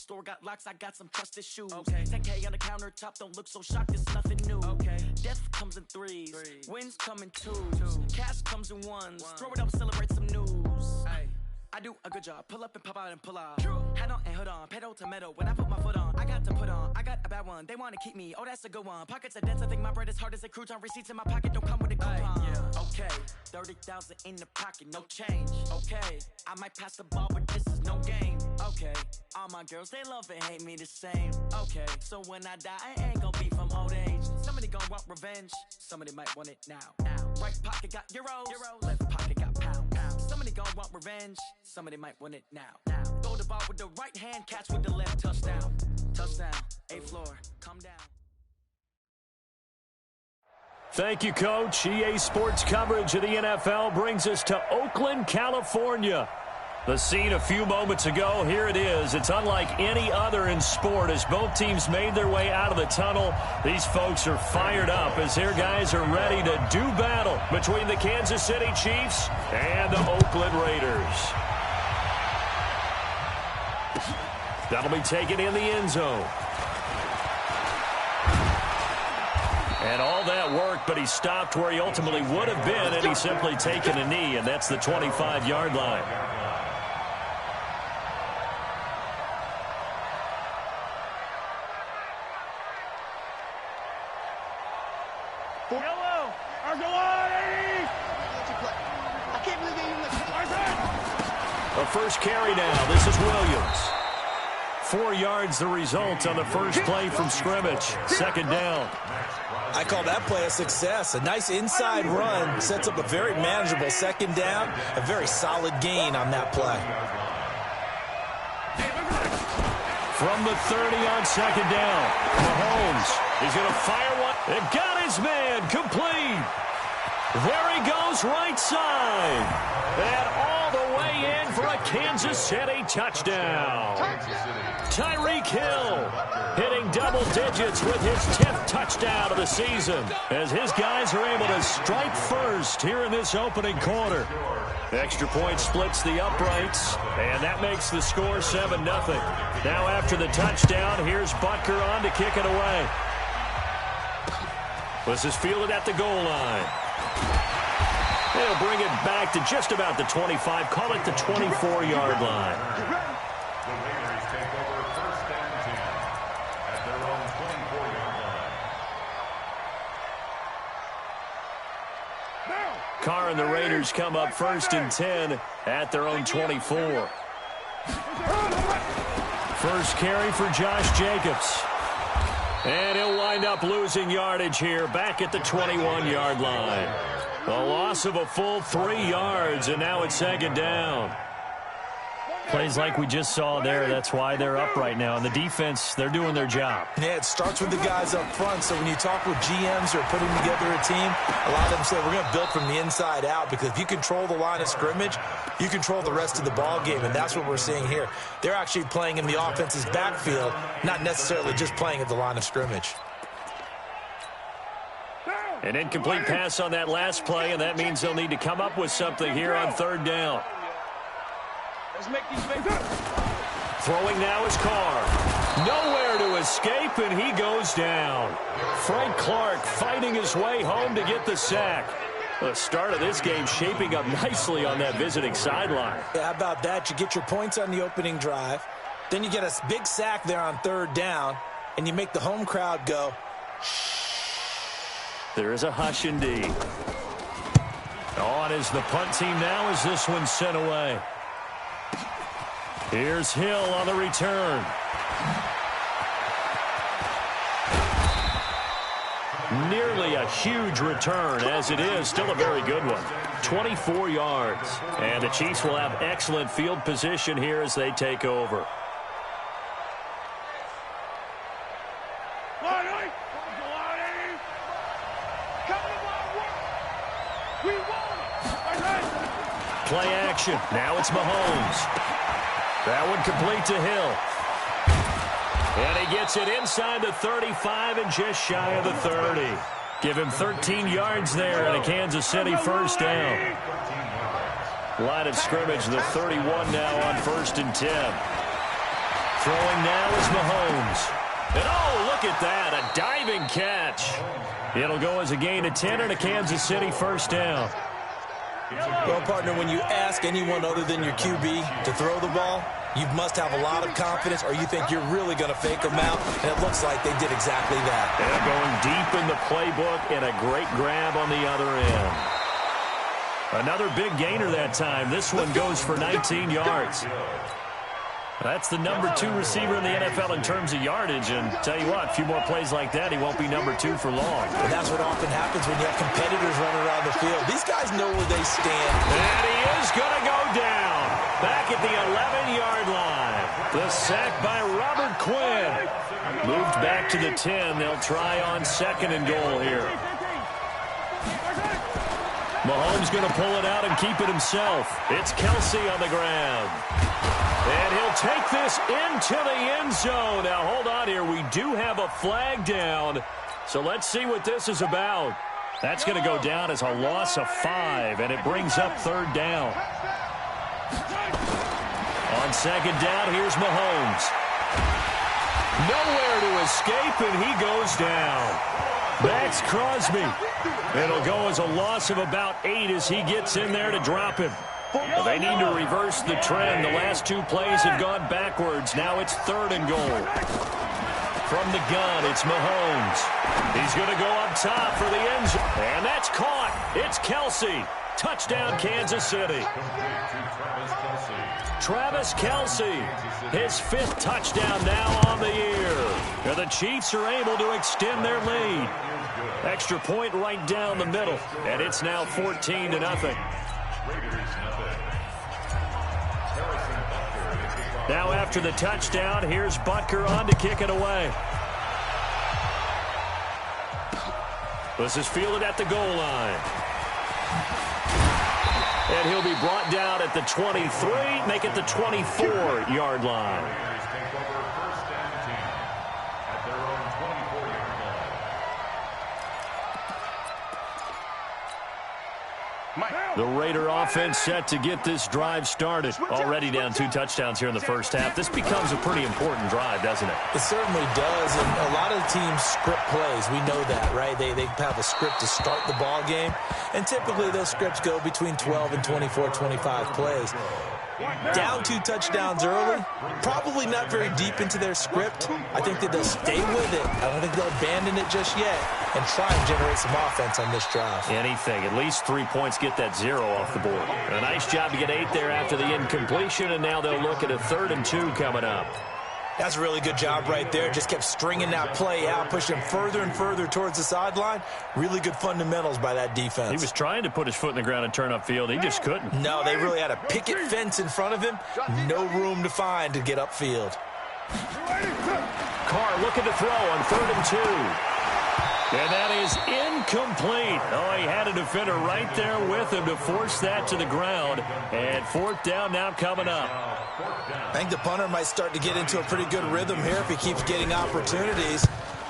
store, got locks, I got some trusted shoes. Okay. 10K on the countertop, don't look so shocked, it's nothing new. Okay. Death comes in threes, wins come in twos, cash comes in ones. Throw it up, celebrate some news. Ay. I do a good job, pull up and pop out and pull off. Hat on and hood on, pedal to metal. When I put my foot on, I got to put on. I got a bad one, they want to keep me. Oh, that's a good one. Pockets are dense, I think my bread is hard as a crouton. Receipts in my pocket don't come with a coupon. Yeah. Okay, 30,000 in the pocket, no change. Okay, I might pass the ball, but this is no game. Okay, all my girls, they love and hate me the same. Okay, so when I die, I ain't gonna be from old age. Somebody gon' want revenge, somebody might want it now. Right pocket got euros, left pocket got pounds. Somebody gon' want revenge, somebody might want it now. Throw the ball with the right hand, catch with the left, touchdown. Touchdown, A floor, come down. Thank you, Coach. EA Sports coverage of the NFL brings us to Oakland, California. The scene a few moments ago, here it is. It's unlike any other in sport as both teams made their way out of the tunnel. These folks are fired up as their guys are ready to do battle between the Kansas City Chiefs and the Oakland Raiders. That'll be taken in the end zone. And all that work, but he stopped where he ultimately would have been, and he's simply taken a knee, and that's the 25-yard line. A first carry now. This is Williams. 4 yards the result on the first play from scrimmage. Second down. I call that play a success. A nice inside run sets up a very manageable second down. A very solid gain on that play. From the 30 on second down, Mahomes is going to fire one. They've got his man complete. There he goes right side. And all the way in for a Kansas City touchdown. Tyreek Hill hitting double digits with his 10th touchdown of the season as his guys are able to strike first here in this opening quarter. Extra point splits the uprights, and that makes the score 7-0. Now after the touchdown, here's Butker on to kick it away. This is fielded at the goal line. They'll bring it back to just about the 25, call it the 24-yard line. The Raiders take over first and 10 at their own 24-yard line. Carr and the Raiders come up first and 10 at their own 24. First carry for Josh Jacobs. And he'll wind up losing yardage here back at the 21-yard line. A loss of a full 3 yards, and now it's second down. Plays like we just saw there, that's why they're up right now. And the defense, they're doing their job. Yeah, it starts with the guys up front. So when you talk with GMs who are putting together a team, a lot of them say we're going to build from the inside out, because if you control the line of scrimmage, you control the rest of the ball game, and that's what we're seeing here. They're actually playing in the offense's backfield, not necessarily just playing at the line of scrimmage. An incomplete pass on that last play, and that means they'll need to come up with something here on third down. Throwing now is Carr. Nowhere to escape, and he goes down. Frank Clark fighting his way home to get the sack. The start of this game shaping up nicely on that visiting sideline. Yeah, how about that? You get your points on the opening drive. Then you get a big sack there on third down, and you make the home crowd go, shh. There is a hush indeed. On is the punt team now as this one's sent away. Here's Hill on the return. Nearly a huge return, as it is still a very good one. 24 yards. And the Chiefs will have excellent field position here as they take over. Play action. Now it's Mahomes. That one complete to Hill. And he gets it inside the 35 and just shy of the 30. Give him 13 yards there and a Kansas City first down. Line of scrimmage, the 31 now on first and 10. Throwing now is Mahomes. And oh, look at that, a diving catch. It'll go as a gain of 10 and a Kansas City first down. Well, partner, when you ask anyone other than your QB to throw the ball, you must have a lot of confidence or you think you're really going to fake them out, and it looks like they did exactly that. They're going deep in the playbook and a great grab on the other end. Another big gainer that time. This one goes for 19 yards. That's the number 2 receiver in the NFL in terms of yardage, and tell you what, a few more plays like that, he won't be number 2 for long. And that's what often happens when you have competitors running around the field. These guys know where they stand. And he is going to go down back at the 11-yard line. The sack by Robert Quinn. Moved back to the 10. They'll try on 2nd and goal here. Mahomes going to pull it out and keep it himself. It's Kelsey on the ground. And he'll take this into the end zone. Now, hold on here. We do have a flag down. So let's see what this is about. That's going to go down as a loss of 5, and it brings up 3rd down. On 2nd down, here's Mahomes. Nowhere to escape, and he goes down. That's Crosby. It'll go as a loss of about 8 as he gets in there to drop him. Well, they need to reverse the trend. The last 2 plays have gone backwards. Now it's 3rd and goal. From the gun, it's Mahomes. He's going to go up top for the end zone. And that's caught. It's Kelsey. Touchdown, Kansas City. Travis Kelsey, his 5th touchdown now on the year. And the Chiefs are able to extend their lead. Extra point right down the middle. And it's now 14-0. Now after the touchdown, here's Butker on to kick it away. This is fielded at the goal line. And he'll be brought down at the 23, make it the 24-yard line. The Raider offense set to get this drive started. Already down 2 touchdowns here in the first half. This becomes a pretty important drive, doesn't it? It certainly does, and a lot of teams script plays. We know that, right? They have a script to start the ball game, and typically those scripts go between 12 and 24, 25 plays. Down 2 touchdowns early, probably not very deep into their script. I think that they'll stay with it. I don't think they'll abandon it just yet and try and generate some offense on this drive. Anything. At least 3 points, get that 0 off the board. A nice job to get 8 there after the incompletion, and now they'll look at a 3rd and 2 coming up. That's a really good job right there. Just kept stringing that play out, pushing further and further towards the sideline. Really good fundamentals by that defense. He was trying to put his foot in the ground and turn upfield. He just couldn't. No, they really had a picket fence in front of him. No room to find to get upfield. Carr looking to throw on 3rd and 2. And that is incomplete. Oh, he had a defender right there with him to force that to the ground. And 4th down now coming up. I think the punter might start to get into a pretty good rhythm here if he keeps getting opportunities.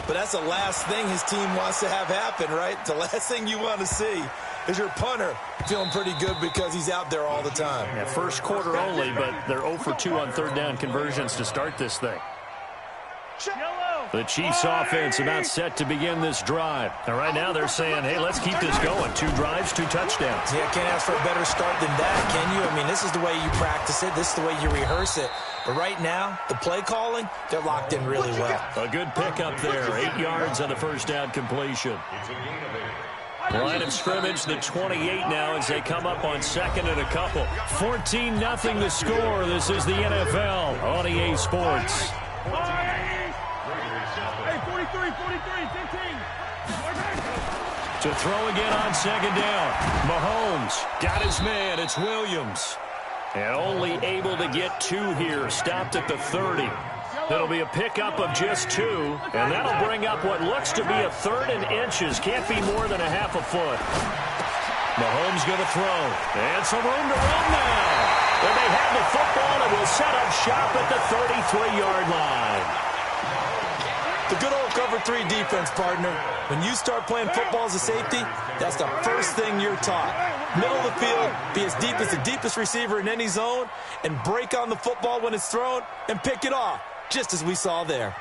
But that's the last thing his team wants to have happen, right? The last thing you want to see is your punter feeling pretty good because he's out there all the time. Yeah, first quarter only, but they're 0 for 2 on 3rd down conversions to start this thing. The Chiefs offense about set to begin this drive. And right now they're saying, hey, let's keep this going. 2 drives, 2 touchdowns. Yeah, can't ask for a better start than that, can you? I mean, this is the way you practice it. This is the way you rehearse it. But right now, the play calling, they're locked in really well. A good pickup there. 8 yards on the first down completion. Line of scrimmage, the 28 now as they come up on 2nd and a couple. 14-0 the score. This is the NFL on EA Sports. To throw again on 2nd down. Mahomes got his man. It's Williams. And only able to get 2 here. Stopped at the 30. It'll be a pickup of just 2. And that'll bring up what looks to be a 3rd and inches. Can't be more than a half a foot. Mahomes going to throw. And some room to run now. And they have the football and will set up shop at the 33-yard line. The good old cover 3 defense, partner. When you start playing football as a safety, that's the first thing you're taught. Middle of the field, be as deep as the deepest receiver in any zone, and break on the football when it's thrown and pick it off. just as we saw there.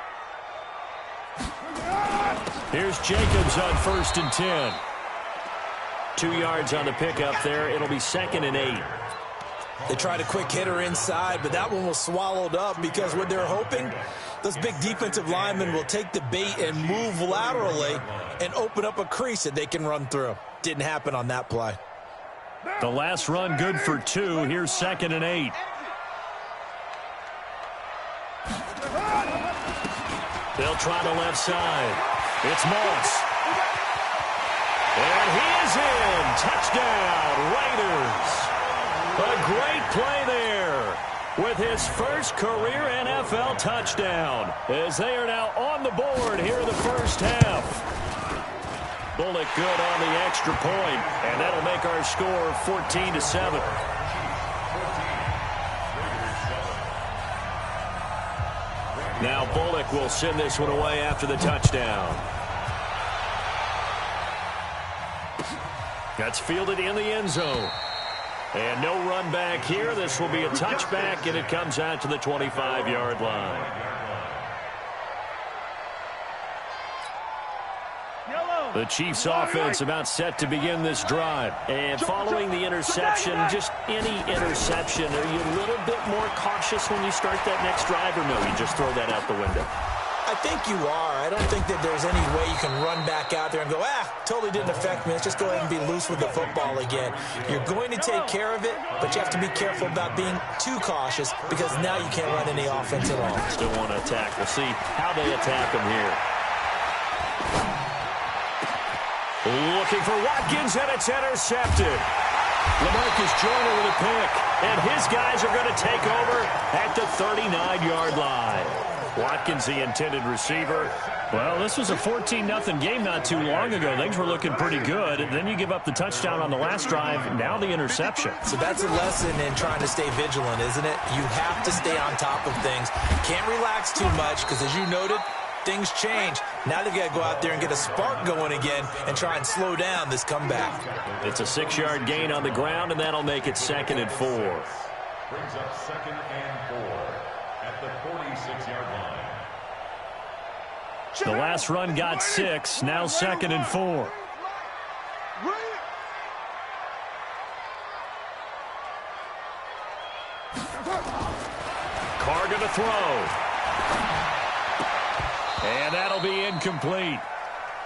Here's Jacobs on 1st and 10. 2 yards on the pickup there. It'll be 2nd and 8. They tried a quick hitter inside, but that one was swallowed up because what they're hoping, those big defensive linemen will take the bait and move laterally and open up a crease that they can run through. Didn't happen on that play. The last run good for 2. Here's 2nd and 8. They'll try the left side. It's Moss. And he is in. Touchdown, Raiders. A great play there with his first career NFL touchdown as they are now on the board here in the first half. Bullock good on the extra point, and that'll make our score 14-7. Now Bullock will send this one away after the touchdown. That's fielded in the end zone. And no run back here. This will be a touchback, and it comes out to the 25-yard line. The Chiefs offense about set to begin this drive. And following the interception, just any interception, are you a little bit more cautious when you start that next drive, or no, you just throw that out the window? I think you are. I don't think that there's any way you can run back out there and go, totally didn't affect me. Let's just go ahead and be loose with the football again. You're going to take care of it, but you have to be careful about being too cautious because now you can't run any offense at all. Still want to attack. We'll see how they attack him here. Looking for Watkins, and it's intercepted. LaMarcus Joyner with a pick, and his guys are going to take over at the 39-yard line. Watkins, the intended receiver. Well, this was a 14-0 game not too long ago. Things were looking pretty good. And then you give up the touchdown on the last drive. Now the interception. So that's a lesson in trying to stay vigilant, isn't it? You have to stay on top of things. Can't relax too much because, as you noted, things change. Now they've got to go out there and get a spark going again and try and slow down this comeback. It's a 6-yard gain on the ground, and that'll make it 2nd and 4. Brings up 2nd and 4 at the 46-yard line. The last run got 6. Now 2nd and 4. Carr going to throw. And that'll be incomplete.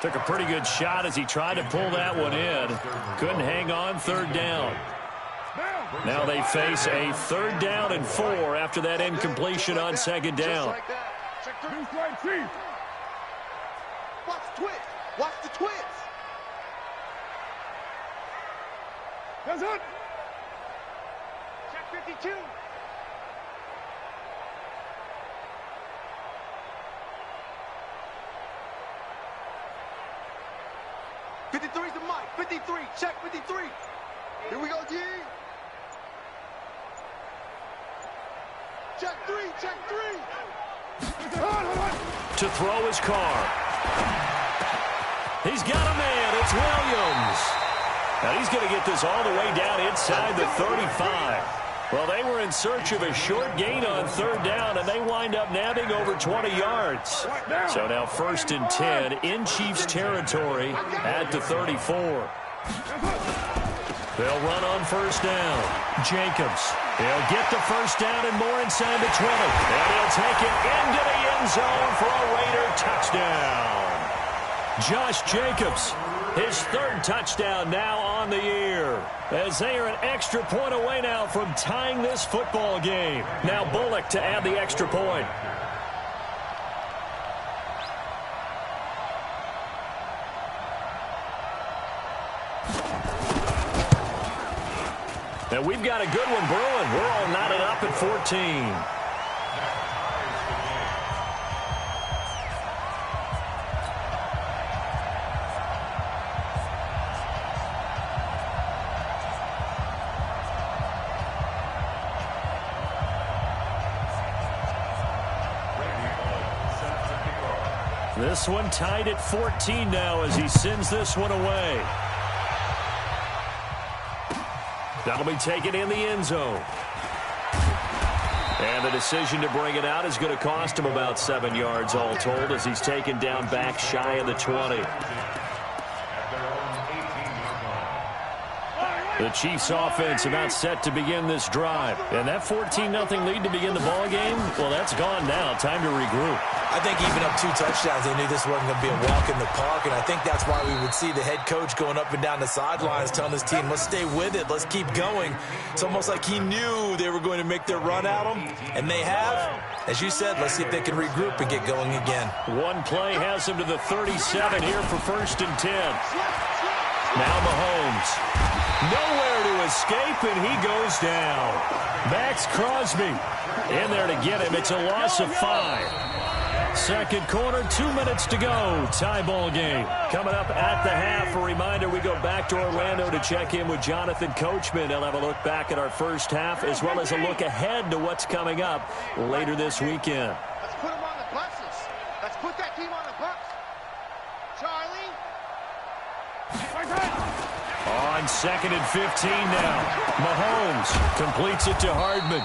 Took a pretty good shot as he tried to pull that one in. Couldn't hang on, 3rd down. Now they face a 3rd down and 4 after that incompletion on 2nd down. Watch the twist. Watch the twist. That's it. Check 52. '53's the mic. 53. Check 53. Here we go, G. Check 3. Check 3. To throw his Carr. He's got a man. It's Williams. Now he's going to get this all the way down inside the 35. Well, they were in search of a short gain on 3rd down, and they wind up nabbing over 20 yards. So now 1st and 10 in Chiefs territory at the 34. They'll run on 1st down. Jacobs. He'll get the 1st down and more inside the 20. And he'll take it into the end zone for a Raider touchdown. Josh Jacobs, his 3rd touchdown now on the year, as they are an extra point away now from tying this football game. Now Bullock to add the extra point. Now we've got a good one brewing. We're all knotted up at 14. This one tied at 14 now as he sends this one away. That'll be taken in the end zone. And the decision to bring it out is going to cost him about 7 yards all told as he's taken down back shy of the 20. The Chiefs offense about set to begin this drive. And that 14-0 lead to begin the ball game, well, that's gone now. Time to regroup. I think even up 2 touchdowns, they knew this wasn't going to be a walk in the park, and I think that's why we would see the head coach going up and down the sidelines telling his team, let's stay with it, let's keep going. It's almost like he knew they were going to make their run at him, and they have. As you said, let's see if they can regroup and get going again. One play has them to the 37 here for 1st and 10. Now Mahomes. Nowhere to escape, and he goes down. Max Crosby in there to get him. It's a loss of 5. Second quarter, 2 minutes to go. Tie ball game. Coming up at the half, a reminder we go back to Orlando to check in with Jonathan Coachman. He'll have a look back at our first half as well as a look ahead to what's coming up later this weekend. Let's put them on the buses. Let's put that team on the bus. Charlie. On 2nd and 15 now. Mahomes completes it to Hardman.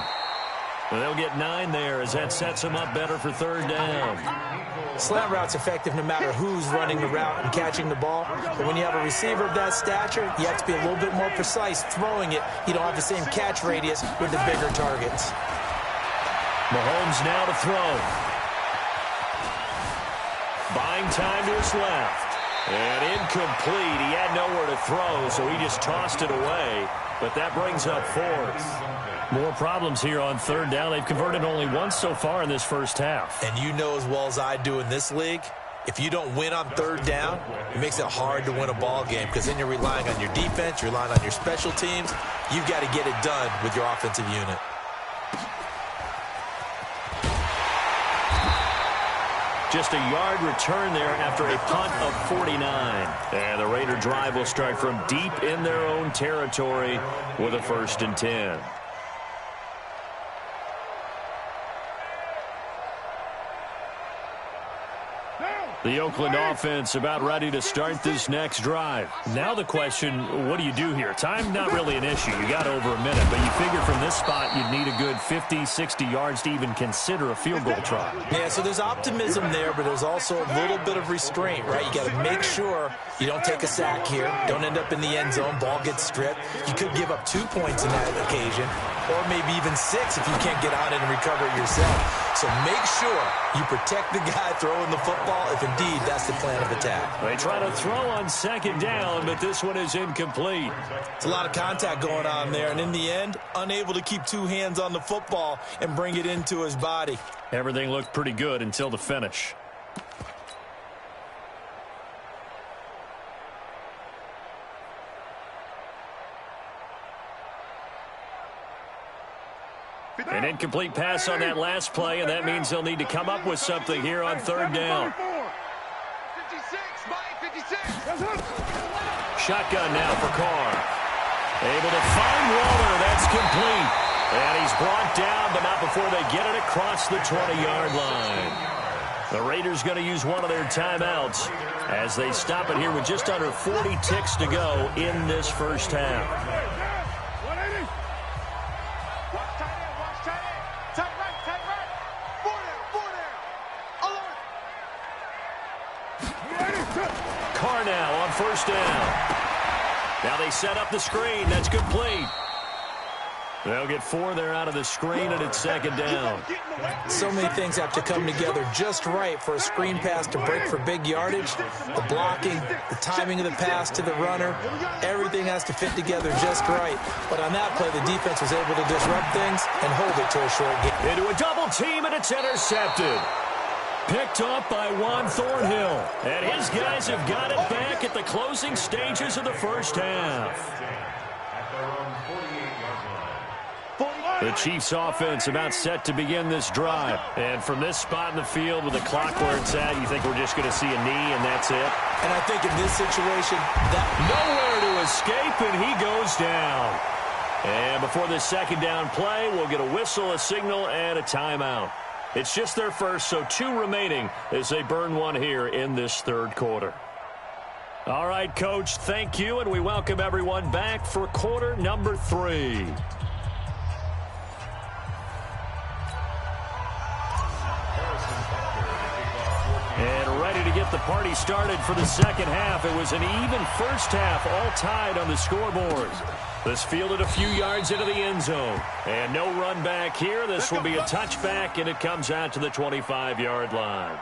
They'll get 9 there as that sets them up better for 3rd down. Slant route's effective no matter who's running the route and catching the ball. But when you have a receiver of that stature, you have to be a little bit more precise throwing it. You don't have the same catch radius with the bigger targets. Mahomes now to throw. Buying time to his left. And incomplete. He had nowhere to throw, so he just tossed it away. But that brings up 4th. More problems here on 3rd down. They've converted only once so far in this first half. And you know as well as I do in this league, if you don't win on 3rd down, it makes it hard to win a ball game because then you're relying on your defense, you're relying on your special teams. You've got to get it done with your offensive unit. Just a yard return there after a punt of 49. And the Raider drive will start from deep in their own territory with a 1st and 10. The Oakland offense about ready to start this next drive. Now the question, what do you do here? Time not really an issue. You got over a minute, but you figure from this spot you'd need a good 50, 60 yards to even consider a field goal try. Yeah, so there's optimism there, but there's also a little bit of restraint, right? You got to make sure you don't take a sack here, don't end up in the end zone, ball gets stripped. You could give up 2 points in that occasion, or maybe even 6 if you can't get on it and recover it yourself. So make sure you protect the guy throwing the football if indeed that's the plan of attack. They try to throw on 2nd down, but this one is incomplete. It's a lot of contact going on there, and in the end, unable to keep 2 hands on the football and bring it into his body. Everything looked pretty good until the finish. An incomplete pass on that last play, and that means they'll need to come up with something here on 3rd down. 56. Shotgun now for Carr. Able to find Waller. That's complete. And he's brought down, but not before they get it across the 20-yard line. The Raiders going to use one of their timeouts as they stop it here with just under 40 ticks to go in this first half. Carr now on 1st down. Now they set up the screen. That's complete. They'll get 4 there out of the screen, and it's 2nd down. So many things have to come together just right for a screen pass to break for big yardage. The blocking, the timing of the pass to the runner, everything has to fit together just right. But on that play, the defense was able to disrupt things and hold it to a short game. Into a double team, and it's intercepted. Picked up by Juan Thornhill. And his guys have got it back at the closing stages of the first half. The Chiefs offense about set to begin this drive. And from this spot in the field with the clock where it's at, you think we're just going to see a knee and that's it? And I think in this situation, nowhere to escape, and he goes down. And before this 2nd down play, we'll get a whistle, a signal, and a timeout. It's just their first, so 2 remaining as they burn one here in this 3rd quarter. All right, Coach, thank you, and we welcome everyone back for quarter number 3. to get the party started for the second half. It was an even first half, all tied on the scoreboard. This fielded a few yards into the end zone. And no run back here. This will be a touchback, and it comes out to the 25-yard line.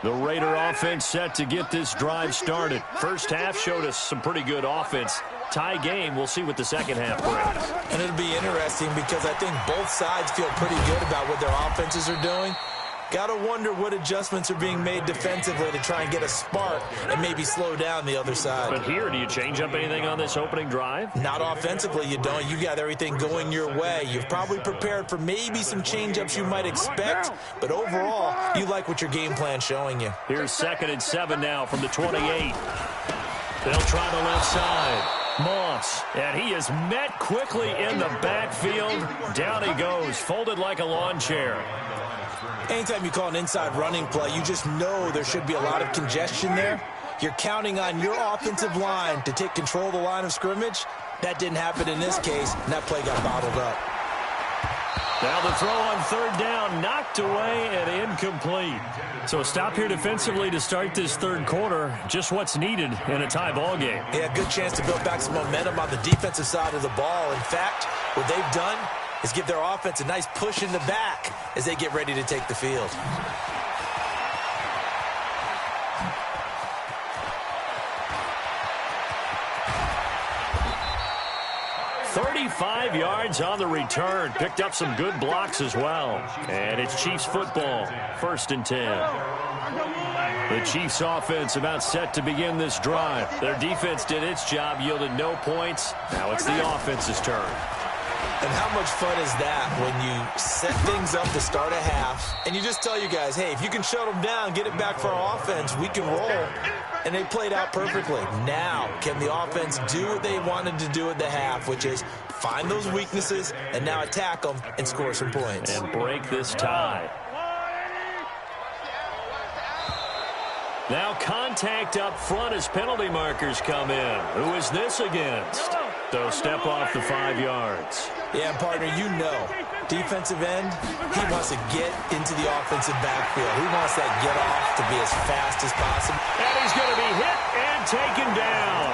The Raider offense set to get this drive started. First half showed us some pretty good offense. Tie game, we'll see what the second half brings. And it'll be interesting because I think both sides feel pretty good about what their offenses are doing. Got to wonder what adjustments are being made defensively to try and get a spark and maybe slow down the other side. But here, do you change up anything on this opening drive? Not offensively, you don't. You got everything going your way. You've probably prepared for maybe some change-ups you might expect, but overall, you like what your game plan's showing you. Here's 2nd and 7 now from the 28. They'll try the left side. Moss, and he is met quickly in the backfield. Down he goes, folded like a lawn chair. Anytime you call an inside running play, you just know there should be a lot of congestion there. You're counting on your offensive line to take control of the line of scrimmage. That didn't happen in this case, and that play got bottled up. Now the throw on 3rd down, knocked away and incomplete. So a stop here defensively to start this 3rd quarter. Just what's needed in a tie ball game. Yeah, good chance to build back some momentum on the defensive side of the ball. In fact, what they've done is give their offense a nice push in the back as they get ready to take the field. "35 yards on the return. Picked up some good blocks as well. And it's Chiefs football, 1st and 10. The Chiefs offense about set to begin this drive. Their defense did its job, yielded no points. Now it's the offense's turn. And how much fun is that when you set things up to start a half and you just tell you guys, hey, if you can shut them down, get it back for our offense, we can roll. And they played out perfectly. Now, can the offense do what they wanted to do at the half, which is find those weaknesses and now attack them and score some points. And break this tie. Now contact up front as penalty markers come in. Who is this against? They'll step off the 5 yards. Yeah, partner, you know, defensive end, he wants to get into the offensive backfield. He wants that get off to be as fast as possible. And he's going to be hit and taken down.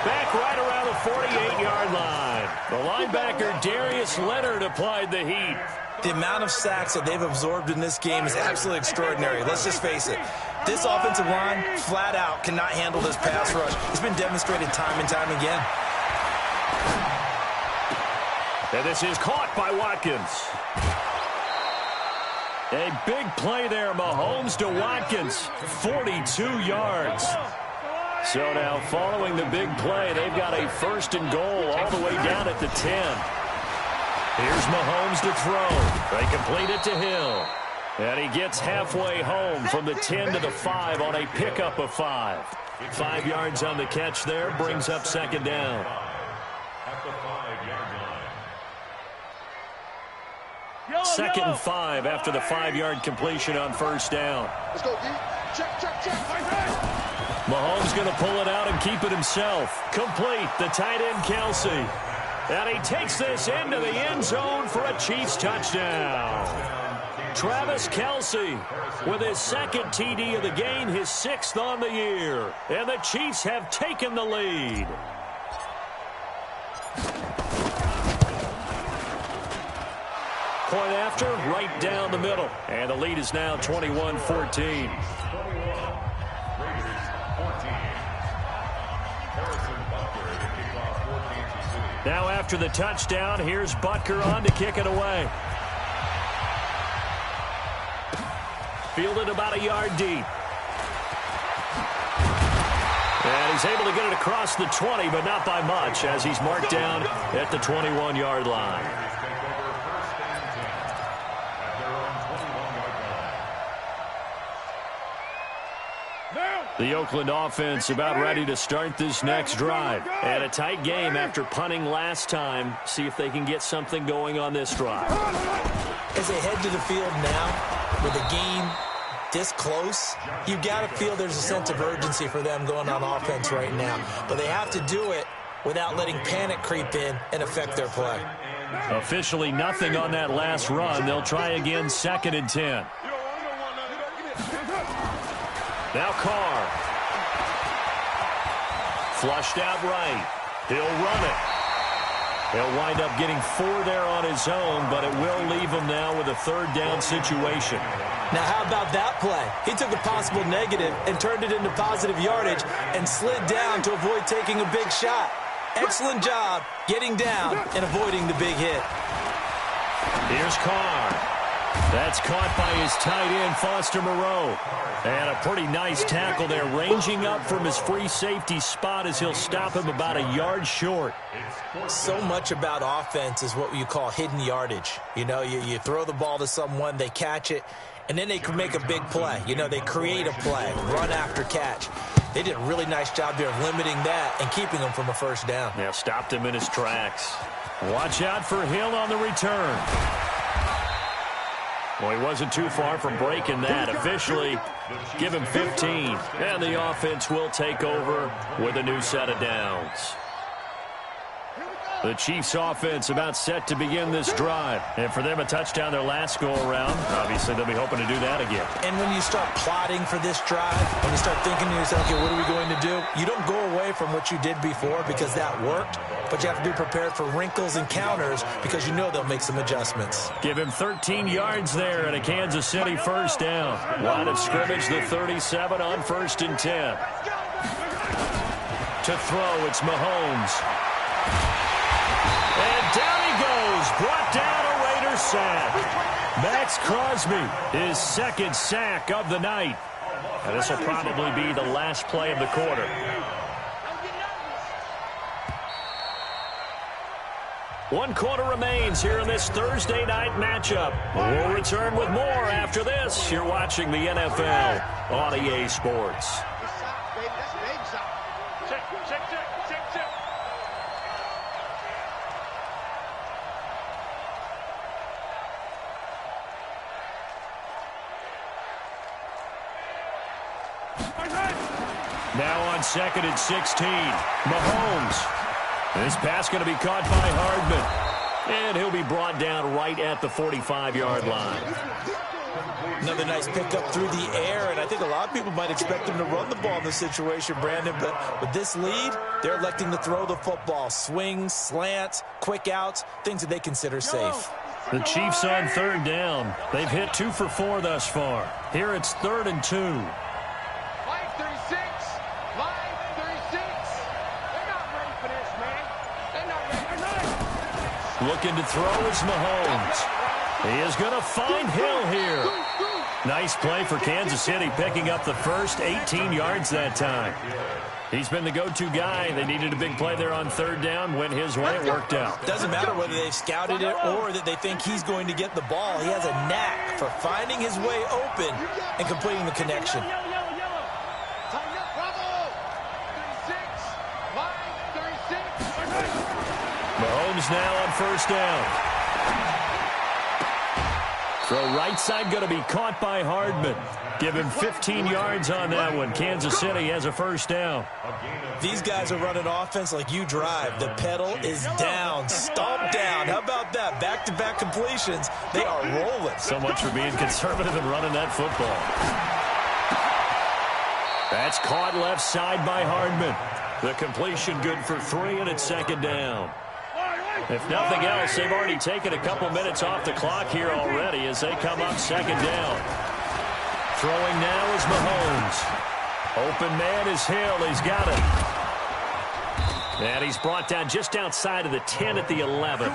Back right around the 48-yard line. The linebacker, Darius Leonard, applied the heat. The amount of sacks that they've absorbed in this game is absolutely extraordinary. Let's just face it. This offensive line, flat out, cannot handle this pass rush. It's been demonstrated time and time again. And this is caught by Watkins. A big play there, Mahomes to Watkins, 42 yards. So now following the big play, they've got a 1st and goal all the way down at the 10. Here's Mahomes to throw. They complete it to Hill. And he gets halfway home from the 10 to the 5 on a pickup of 5. 5 yards on the catch there, brings up 2nd down. At the 5-yard line. 2nd and 5 after the 5-yard completion on 1st down. Let's go, D. Check, check, check. Mahomes going to pull it out and keep it himself. Complete, the tight end, Kelsey. And he takes this into the end zone for a Chiefs touchdown. Travis Kelsey with his 2nd TD of the game, his 6th on the year. And the Chiefs have taken the lead. Point after, right down the middle. And the lead is now 21-14. Now after the touchdown, here's Butker on to kick it away. Fielded about a yard deep. And he's able to get it across the 20, but not by much, as he's marked down at the 21-yard line. The Oakland offense about ready to start this next drive. And a tight game after punting last time. See if they can get something going on this drive. As they head to the field now, with the game this close, you've got to feel there's a sense of urgency for them going on offense right now. But they have to do it without letting panic creep in and affect their play. Officially nothing on that last run. They'll try again, 2nd and 10. Now Carr. Flushed out right. He'll run it. He'll wind up getting 4 there on his own, but it will leave him now with a 3rd down situation. Now, how about that play? He took a possible negative and turned it into positive yardage and slid down to avoid taking a big shot. Excellent job getting down and avoiding the big hit. Here's Carr. That's caught by his tight end, Foster Moreau. And a pretty nice tackle there, ranging up from his free safety spot as he'll stop him about a yard short. So much about offense is what you call hidden yardage. You know, you throw the ball to someone, they catch it, and then they can make a big play. You know, they create a play, run after catch. They did a really nice job there of limiting that and keeping him from a 1st down. Yeah, stopped him in his tracks. Watch out for Hill on the return. Well, he wasn't too far from breaking that. Officially, give him 15. And the offense will take over with a new set of downs. The Chiefs' offense about set to begin this drive. And for them, a touchdown their last go-around. Obviously, they'll be hoping to do that again. And when you start plotting for this drive, when you start thinking to yourself, okay, what are we going to do? You don't go away from what you did before because that worked. But you have to be prepared for wrinkles and counters because you know they'll make some adjustments. Give him 13 yards there and a Kansas City 1st down. Line of scrimmage, the 37 on 1st and 10. To throw, it's Mahomes. And down he goes. Brought down a Raiders sack. Max Crosby, his 2nd sack of the night. And this will probably be the last play of the quarter. One quarter remains here in this Thursday night matchup. We'll return with more after this. You're watching the NFL on EA Sports. Now on 2nd and 16, Mahomes. This pass going to be caught by Hardman. And he'll be brought down right at the 45-yard line. Another nice pickup through the air, and I think a lot of people might expect him to run the ball in this situation, Brandon, but with this lead, they're electing to throw the football. Swings, slants, quick outs, things that they consider safe. The Chiefs on 3rd down. They've hit 2 for 4 thus far. Here it's 3rd and 2. Looking to throw is Mahomes. He is going to find Hill here. Nice play for Kansas City, picking up the first 18 yards that time. He's been the go-to guy. They needed a big play there on 3rd down. Went his way. It worked out. Doesn't matter whether they've scouted it or that they think he's going to get the ball. He has a knack for finding his way open and completing the connection. Mahomes now on 1st down. Throw right side going to be caught by Hardman. Give him 15 yards on that one. Kansas City has a 1st down. These guys are running offense like you drive. The pedal is down, stomped down. How about that? Back-to-back completions. They are rolling. So much for being conservative and running that football. That's caught left side by Hardman. The completion good for 3, and it's 2nd down. If nothing else, they've already taken a couple minutes off the clock here already as they come up 2nd down. Throwing now is Mahomes. Open man is Hill. He's got it. And he's brought down just outside of the 10 at the 11.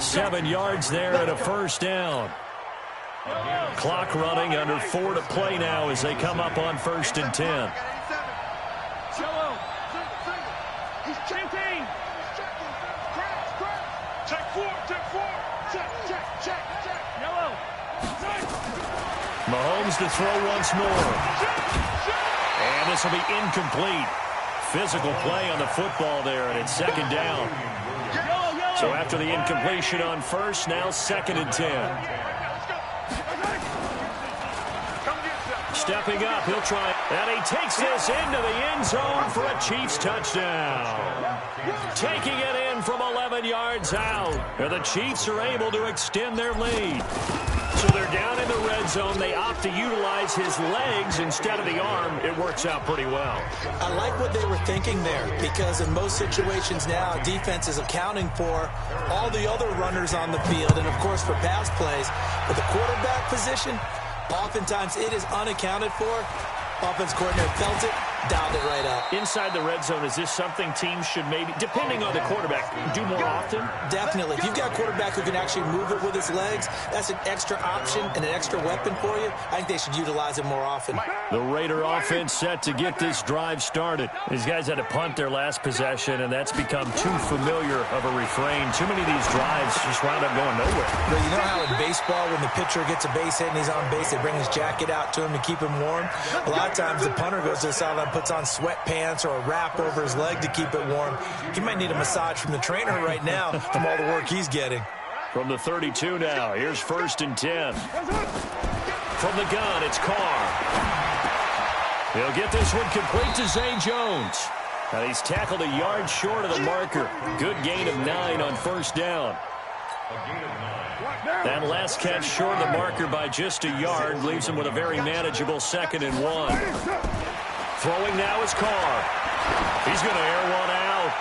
7 yards there and a 1st down. Clock running, under 4 to play now as they come up on 1st and 10. Mahomes to throw once more. And this will be incomplete. Physical play on the football there, and it's 2nd down. So after the incompletion on 1st, now 2nd and 10. stepping up. He'll try. And he takes this into the end zone for a Chiefs touchdown. Taking it in from 11 yards out. And the Chiefs are able to extend their lead. So they're down in the red zone. They opt to utilize his legs instead of the arm. It works out pretty well. I like what they were thinking there, because in most situations now, defense is accounting for all the other runners on the field and, of course, for pass plays. But the quarterback position, oftentimes it is unaccounted for. Offense coordinator felt it, dialed it right up. Inside the red zone, is this something teams should maybe, depending on the quarterback, do more often? Definitely. If you've got a quarterback who can actually move it with his legs, that's an extra option and an extra weapon for you. I think they should utilize it more often. The Raider offense set to get this drive started. These guys had to punt their last possession, and that's become too familiar of a refrain. Too many of these drives just wound up going nowhere. But you know how in baseball, when the pitcher gets a base hit and he's on base, they bring his jacket out to him to keep him warm? A lot of times the punter goes to the sideline, puts on sweatpants or a wrap over his leg to keep it warm. He might need a massage from the trainer right now from all the work he's getting. From the 32 now, here's 1st and 10. From the gun, it's Carr. He'll get this one complete to Zay Jones. And he's tackled a yard short of the marker. Good gain of 9 on 1st down. That last catch short of the marker by just a yard leaves him with a very manageable 2nd and 1. Throwing now is Carr. He's going to air one out.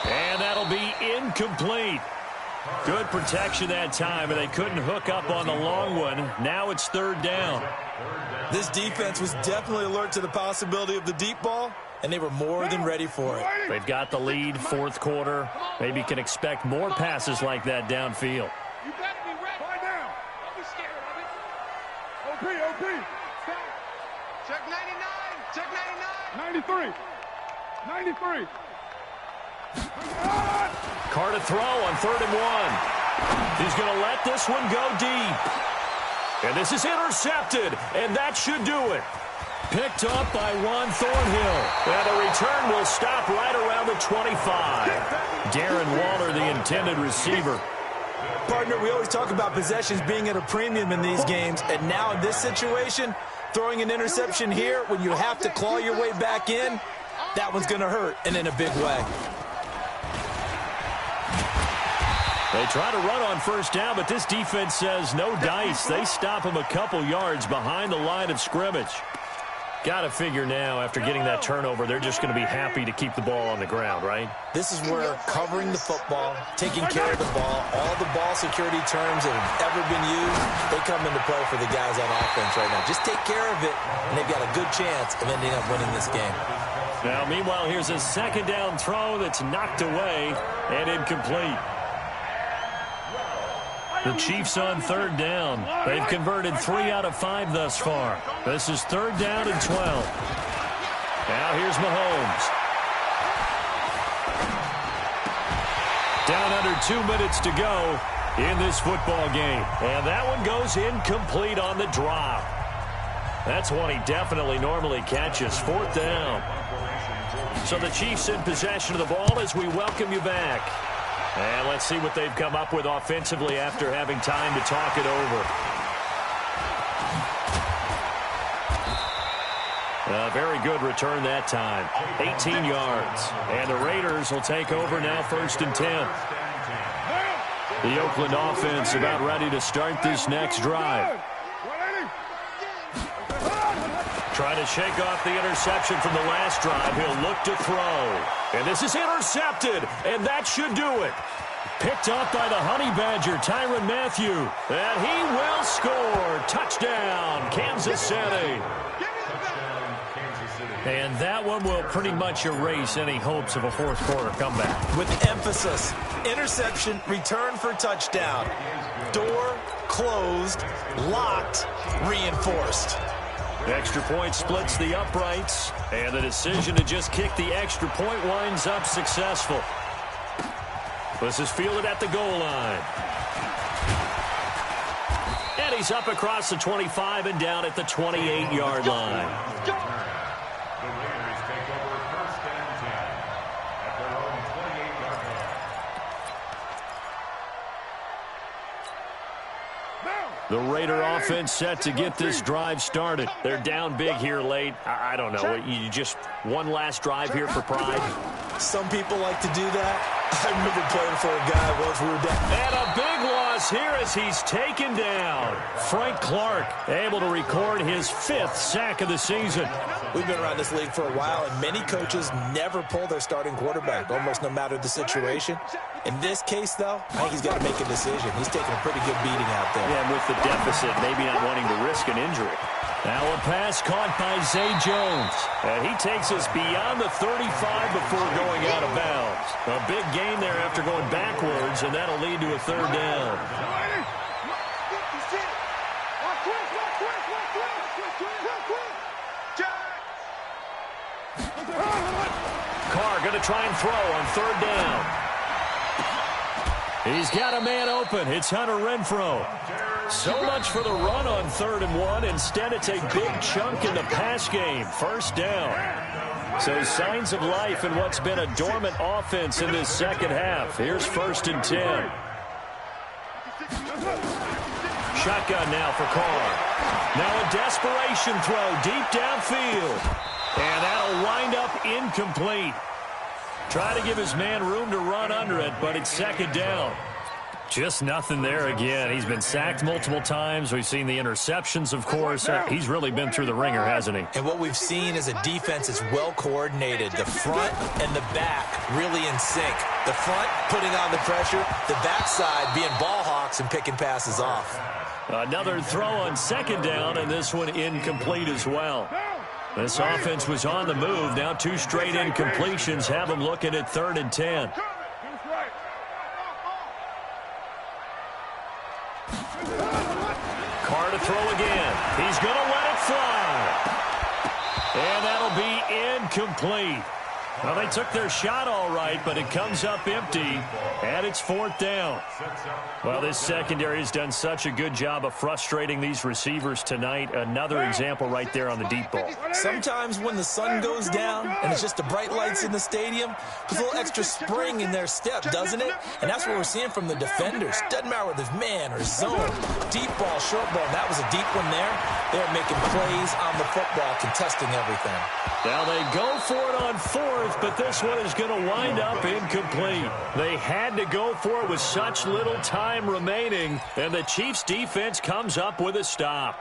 And that'll be incomplete. Good protection that time, and they couldn't hook up on the long one. Now it's 3rd down. This defense was definitely alert to the possibility of the deep ball, and they were more than ready for it. They've got the lead, 4th quarter. Maybe can expect more passes like that downfield. You better be ready. Find down. Don't be scared of it. OP. Check 99. Check 99. 93. Carr to throw on 3rd and 1. He's going to let this one go deep. And this is intercepted, and that should do it. Picked up by Juan Thornhill. And the return will stop right around the 25. Darren Waller, the intended receiver. Partner, we always talk about possessions being at a premium in these games, and now in this situation, throwing an interception here when you have to claw your way back in, that one's going to hurt, and in a big way. They try to run on 1st down, but this defense says no dice. They stop him a couple yards behind the line of scrimmage. Got to figure now, after getting that turnover, they're just going to be happy to keep the ball on the ground, right? This is where covering the football, taking care of the ball, all the ball security terms that have ever been used, they come into play for the guys on offense right now. Just take care of it, and they've got a good chance of ending up winning this game. Now, meanwhile, here's a 2nd down throw that's knocked away and incomplete. The Chiefs on 3rd down. They've converted 3 out of 5 thus far. This is 3rd down and 12. Now here's Mahomes. Down under 2 minutes to go in this football game. And that one goes incomplete on the drop. That's one he definitely normally catches. 4th down. So the Chiefs in possession of the ball as we welcome you back. And let's see what they've come up with offensively after having time to talk it over. A very good return that time. 18 yards. And the Raiders will take over now 1st and 10. The Oakland offense about ready to start this next drive. Trying to shake off the interception from the last drive. He'll look to throw. And this is intercepted, and that should do it. Picked up by the Honey Badger, Tyrann Mathieu. And he will score. Touchdown, Kansas City. And that one will pretty much erase any hopes of a 4th quarter comeback. With emphasis, interception, return for touchdown. Door closed, locked, reinforced. Extra point splits the uprights, and the decision to just kick the extra point winds up successful. This is fielded at the goal line. And he's up across the 25 and down at the 28-yard line. The Raiders take over 1st and 10 at their own 28-yard line. The Raider offense set to get this drive started. They're down big here late. I don't know. You just one last drive here for pride? Some people like to do that. I remember playing for a guy once we were down. And a big loss here as he's taken down. Frank Clark able to record his 5th sack of the season. We've been around this league for a while, and many coaches never pull their starting quarterback, almost no matter the situation. In this case, though, I think he's got to make a decision. He's taking a pretty good beating out there. Yeah, with the deficit, maybe not wanting to risk an injury. Now a pass caught by Zay Jones. And he takes us beyond the 35 before going out of bounds. A big gain there after going backwards, and that'll lead to a 3rd down. Carr going to try and throw on 3rd down. He's got a man open. It's Hunter Renfrow. So much for the run on 3rd and 1. Instead, it's a big chunk in the pass game. 1st down. So signs of life in what's been a dormant offense in this second half. Here's 1st and 10. Shotgun now for Carr. Now a desperation throw deep downfield. And that'll wind up incomplete. Try to give his man room to run under it, but it's 2nd down. Just nothing there again. He's been sacked multiple times. We've seen the interceptions, of course. He's really been through the ringer, hasn't he? And what we've seen is a defense that's well coordinated. The front and the back really in sync. The front putting on the pressure, the backside being ball hawks and picking passes off. Another throw on 2nd down, and this one incomplete as well. This offense was on the move. Now 2 straight incompletions have them looking at 3rd and 10. Carr to throw again. He's going to let it fly. And that'll be incomplete. Well, they took their shot all right, but it comes up empty, and it's 4th down. Well, this secondary has done such a good job of frustrating these receivers tonight. Another example right there on the deep ball. Sometimes when the sun goes down and it's just the bright lights in the stadium, there's a little extra spring in their step, doesn't it? And that's what we're seeing from the defenders. Doesn't matter whether it's man or zone, deep ball, short ball. That was a deep one there. They're making plays on the football, contesting everything. Now they go for it on 4th, but this one is going to wind up incomplete. They had to go for it with such little time remaining, and the Chiefs' defense comes up with a stop.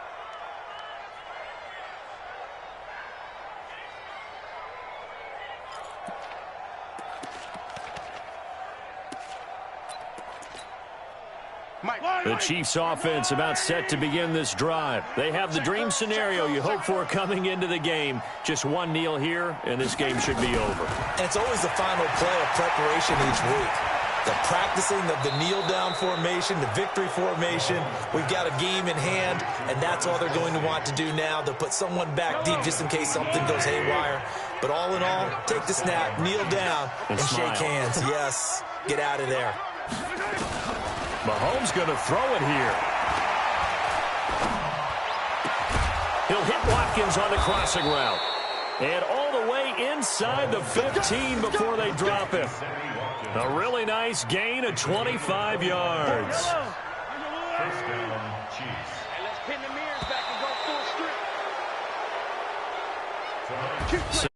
The Chiefs' offense about set to begin this drive. They have the dream scenario you hope for coming into the game. Just one kneel here, and this game should be over. And it's always the final play of preparation each week. The practicing of the kneel-down formation, the victory formation. We've got a game in hand, and that's all they're going to want to do now. They'll put someone back deep just in case something goes haywire. But all in all, take the snap, kneel down, and shake hands. Yes, get out of there. Mahomes going to throw it here. He'll hit Watkins on the crossing route. And all the way inside the 15 before they drop him. A really nice gain of 25 yards. First down, Chiefs. Let's pin the mirrors back and go full strip.